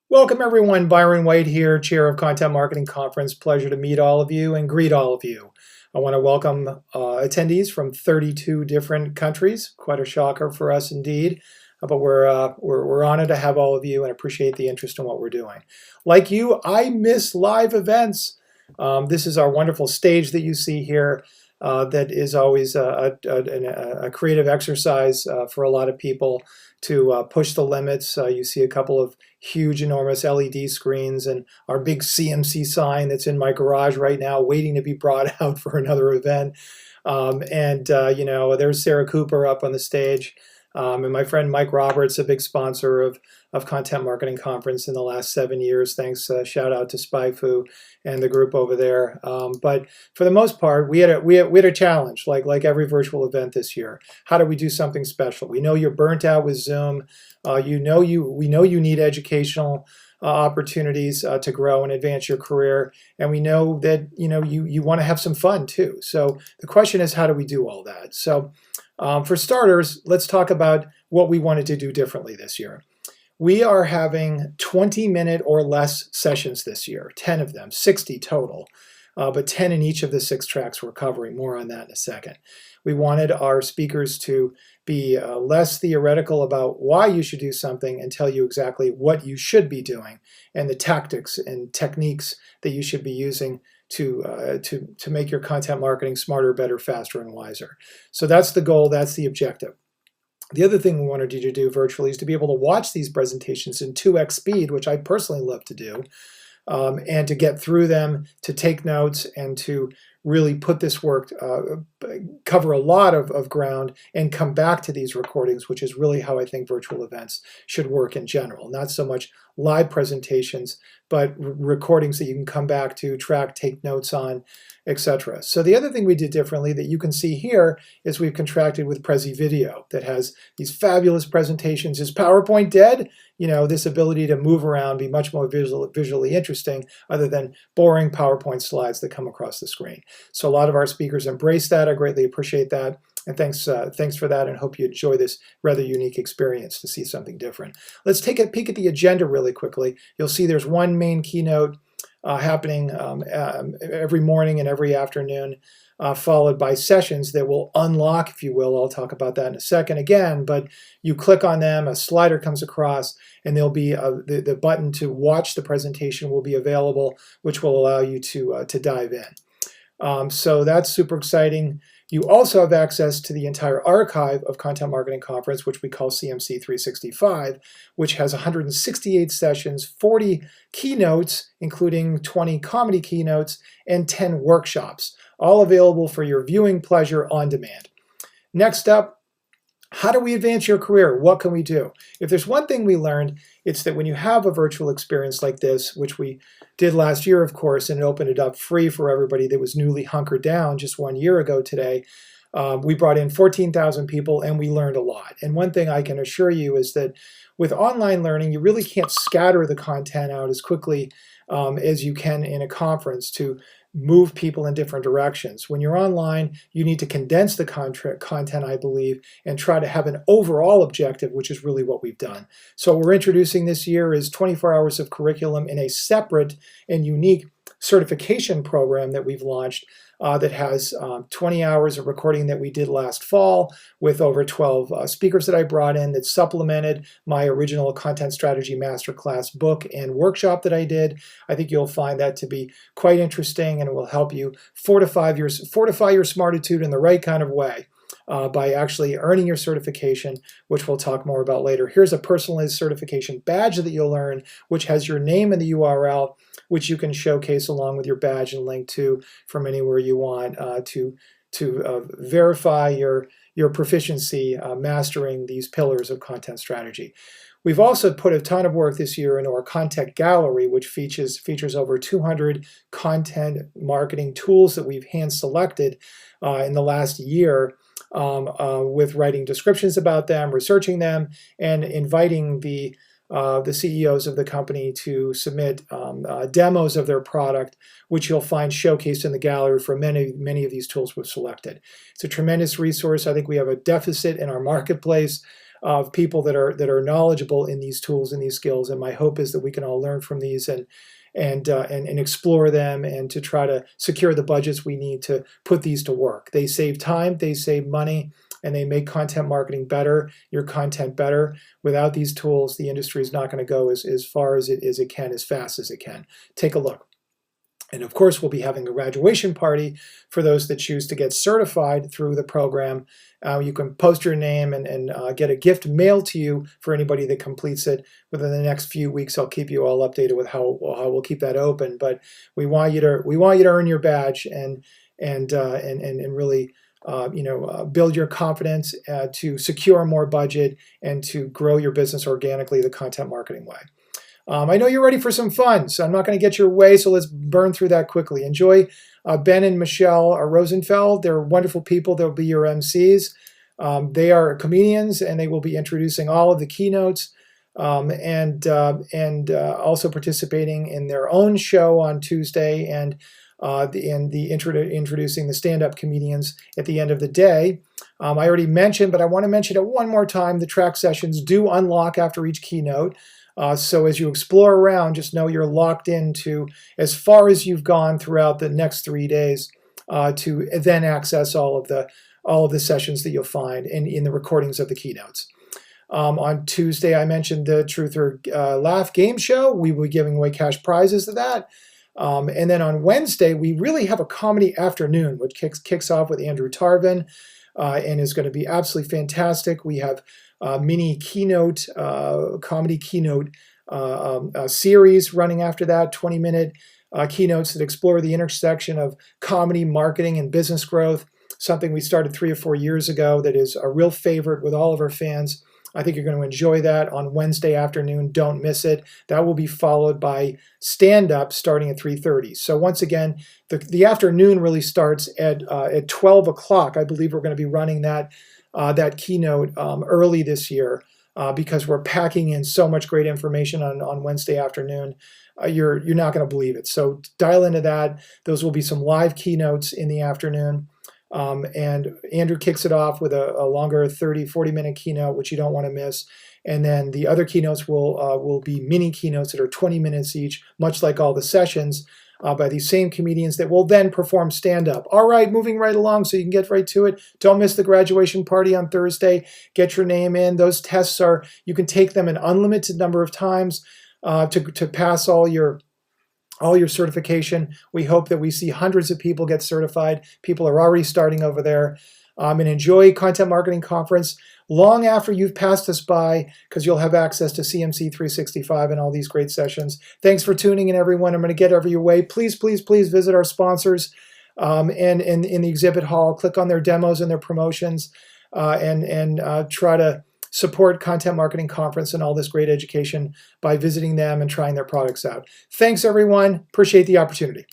Welcome everyone, Byron White here, Chair of Content Marketing Conference. Pleasure to meet all of you and greet all of you. I want to welcome attendees from 32 different countries. Quite a shocker for us indeed, but we're honored to have all of you and appreciate the interest in what we're doing. Like you, I miss live events. This is our wonderful stage that you see here. That is always a creative exercise for a lot of people to push the limits. You see a couple of huge, enormous LED screens and our big CMC sign that's in my garage right now, waiting to be brought out for another event. You know, there's Sarah Cooper up on the stage. And my friend Mike Roberts, a big sponsor of Content Marketing Conference in the last 7 years. Thanks, shout out to SpyFu and the group over there. But for the most part, we had a challenge, like every virtual event this year. How do we do something special? We know you're burnt out with Zoom. We know you need educational opportunities to grow and advance your career, and we know that you want to have some fun too. So the question is, how do we do all that? So for starters, let's talk about what we wanted to do differently this year. We are having 20-minute or less sessions this year, 10 of them, 60 total, but 10 in each of the 6 tracks we're covering. More on that in a second. We wanted our speakers to be less theoretical about why you should do something and tell you exactly what you should be doing and the tactics and techniques that you should be using to make your content marketing smarter, better, faster, and wiser. So that's the goal, that's the objective. The other thing we wanted you to do virtually is to be able to watch these presentations in 2x speed, which I personally love to do, and to get through them, to take notes, and to really put this work, cover a lot of ground, and come back to these recordings, which is really how I think virtual events should work in general. Not so much live presentations, but recordings that you can come back to, track, take notes on, etc. So the other thing we did differently that you can see here is we've contracted with Prezi Video that has these fabulous presentations. Is PowerPoint dead? You know, this ability to move around, be much more visually interesting other than boring PowerPoint slides that come across the screen. So a lot of our speakers embrace that. I greatly appreciate that. And thanks for that, and hope you enjoy this rather unique experience to see something different. Let's take a peek at the agenda really quickly. You'll see there's one main keynote happening every morning and every afternoon, followed by sessions that will unlock, if you will. I'll talk about that in a second again, but you click on them, a slider comes across, and there'll be the button to watch the presentation will be available, which will allow you to dive in. So that's super exciting. You also have access to the entire archive of Content Marketing Conference, which we call CMC 365, which has 168 sessions, 40 keynotes, including 20 comedy keynotes, and 10 workshops, all available for your viewing pleasure on demand. Next up, how do we advance your career? What can we do? If there's one thing we learned, it's that when you have a virtual experience like this, which we did last year, of course, and opened it up free for everybody that was newly hunkered down just 1 year ago today, we brought in 14,000 people and we learned a lot. And one thing I can assure you is that with online learning, you really can't scatter the content out as quickly as you can in a conference to move people in different directions. When you're online, you need to condense the content, I believe, and try to have an overall objective, which is really what we've done. So what we're introducing this year is 24 hours of curriculum in a separate and unique certification program that we've launched that has 20 hours of recording that we did last fall with over 12 speakers that I brought in that supplemented my original content strategy masterclass book and workshop that I did. I think you'll find that to be quite interesting, and it will help you fortify your smartitude in the right kind of way. By actually earning your certification, which we'll talk more about later. Here's a personalized certification badge that you'll earn, which has your name and the URL, which you can showcase along with your badge and link to from anywhere you want to verify your proficiency mastering these pillars of content strategy. We've also put a ton of work this year into our content gallery, which features over 200 content marketing tools that we've hand-selected in the last year, with writing descriptions about them, researching them, and inviting the the CEOs of the company to submit demos of their product, which you'll find showcased in the gallery for many of these tools we've selected. It's a tremendous resource. I think we have a deficit in our marketplace of people that are knowledgeable in these tools and these skills, and my hope is that we can all learn from these and explore them, and to try to secure the budgets we need to put these to work. They save time, they save money, and they make content marketing better, your content better. Without these tools, the industry is not going to go as far as it can, as fast as it can. Take a look. And of course, we'll be having a graduation party for those that choose to get certified through the program. You can post your name and get a gift mailed to you for anybody that completes it within the next few weeks. I'll keep you all updated with how we'll keep that open. But we want you to earn your badge and really build your confidence to secure more budget and to grow your business organically the content marketing way. I know you're ready for some fun, so I'm not going to get your way, so let's burn through that quickly. Enjoy Ben and Michelle Rosenfeld. They're wonderful people. They'll be your MCs. They are comedians, and they will be introducing all of the keynotes and also participating in their own show on Tuesday and introducing the stand-up comedians at the end of the day. I already mentioned, but I want to mention it one more time, the track sessions do unlock after each keynote. So as you explore around, just know you're locked into as far as you've gone throughout the next 3 days to then access all of the sessions that you'll find in the recordings of the keynotes. On Tuesday, I mentioned the Truth or Laugh game show. We will be giving away cash prizes to that. And then on Wednesday, we really have a comedy afternoon, which kicks off with Andrew Tarvin and is going to be absolutely fantastic. We have mini keynote, comedy keynote series running after that, 20-minute keynotes that explore the intersection of comedy, marketing, and business growth, something we started 3 or 4 years ago that is a real favorite with all of our fans. I think you're going to enjoy that on Wednesday afternoon. Don't miss it. That will be followed by stand-up starting at 3:30. So once again, the afternoon really starts at 12 o'clock. I believe we're going to be running that keynote early this year because we're packing in so much great information on Wednesday afternoon. You're not going to believe it. So dial into that. Those will be some live keynotes in the afternoon. And Andrew kicks it off with a longer 40-minute keynote, which you don't want to miss. And then the other keynotes will be mini keynotes that are 20 minutes each, much like all the sessions, by these same comedians that will then perform stand-up. All right, moving right along so you can get right to it. Don't miss the graduation party on Thursday. Get your name in. Those tests you can take them an unlimited number of times to pass all your certification. We hope that we see hundreds of people get certified. People are already starting over there. And enjoy Content Marketing Conference long after you've passed us by, because you'll have access to CMC 365 and all these great sessions. Thanks for tuning in, everyone. I'm going to get over your way. Please, please, please visit our sponsors and in the exhibit hall. Click on their demos and their promotions and try to support Content Marketing Conference and all this great education by visiting them and trying their products out. Thanks, everyone. Appreciate the opportunity.